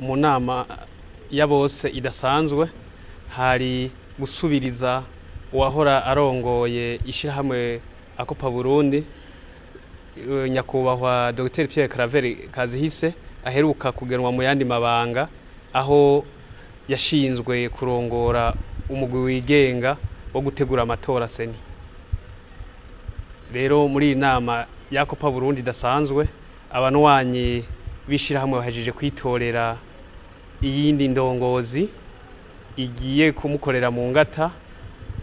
mu nama ya bose idasanzwe hari gusubiriza uwahora arongoye ishirahamwe Akopa Burundi nyakubahwa Dr Pierre Claver Kazihise aheruka kugenwa mu yandi mabanga aho yashinzwe kurongora umugwi wigenga wo gutegura amatora seni. Rero muri inama ya Akopa Burundi idasanzwe abanwanyi bishirahamwe bahejeje kwitorera iyindi ndongozi igiye kumukorera mu ngata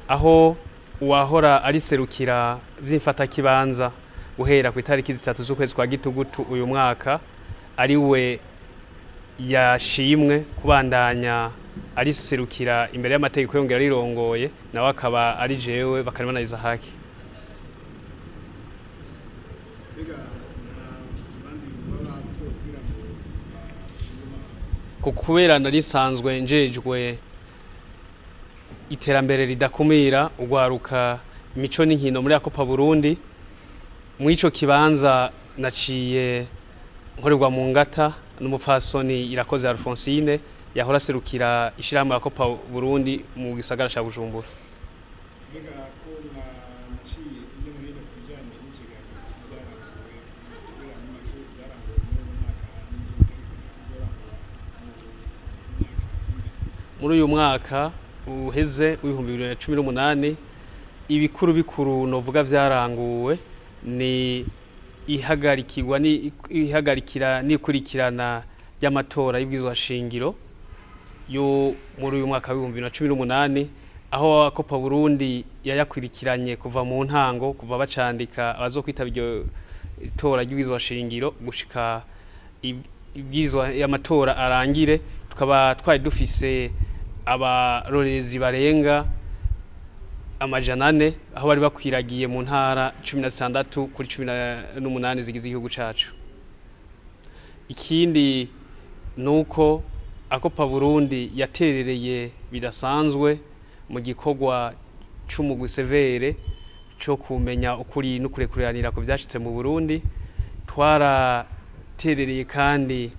aho uwahora ariserukira vy'imfata kibanza guhera ku itariki 3 z'ukwezi kwa Gitugutu uyu mwaka ari we yashimwe kubandanya ariserukira imbere y'amategeko yongera rirongoye nawe akaba ari jewe Bakarimana haki. Kubera narisanzwe njejwe iterambere ridakumira ugwaruka imico n'inkino muri Akopa Burundi mwico kibanza naciye nkorerwa mu ngata n'umupfasoni Irakoze Alphonsine yahora serukira ishirahamwe Akopa Burundi mu gisagara ca Bujumbura. Muri uyu mwaka uheze w'ibihumbi 2018 ibikuru bikuru novuga vyaranguwe ni ihagarikira n'ikurikirana ry'amatora y'ibwizwa shingiro yo muri uyu mwaka w'ibihumbi 2018 aho Akopa Burundi yayakurikiranye kuva mu ntango kuva bacandika abazokwitaba iryo tora ry'ibwizwa shingiro gushika ibwizwa y'amatora arangire tukaba twari dufise abarorezi barenga amajana 4 aho bari bakwiragiye mu ntara 16 kuri 18 zigize igihugu cacu. Ikindi nuko Akopa Burundi yaterereye bidasanzwe mu gikorwa c'umugwi severe cyo kumenya ukuri n'ukurekuranira ku byashitse mu Burundi. Twaraterereye kandi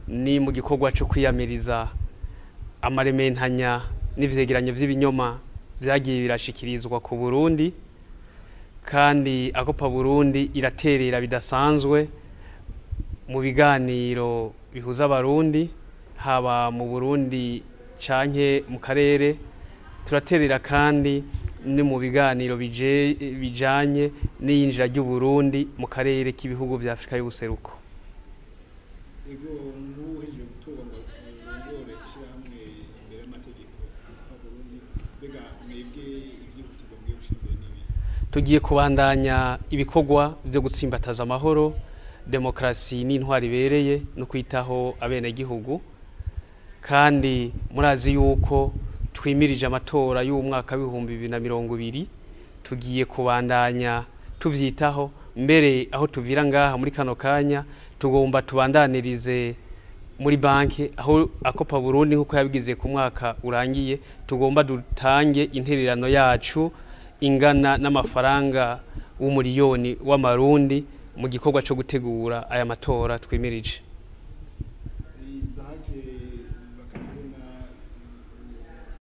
ni mu gikorwa cyo kwiyamiriza amarementanya n'ivyegeranyo vy'ibinyoma vyagiye birashikirizwa ku Burundi, kandi Akopa Burundi iraterera bidasanzwe mu biganiro bihuza abarundi haba mu Burundi canke mu karere. Turaterera kandi ni mu biganiro bijanye n'iyinjira ry'u Burundi mu karere k'ibihugu vya Afrika y'ubuseruko. Tugiye kubandanya ibikorwa byo gutsimbataza amahoro, demokrasi n'intwari bereye no kwitaho abene gihugu, kandi murazi yuko twimirije amatora y'umwaka w'ibihumbi 2020 tugiye kubandanya tuvyitaho mbere aho tuvira ngaha muri kano kanya tugomba tubandanirize muri banki aho Akopa Burundi nkuko yabigize ku mwaka urangiye tugomba dutange intererano yacu ingana n'amafaranga w'umuriyoni w'amarundi mu gikorwa cyo gutegura aya matora twimirije.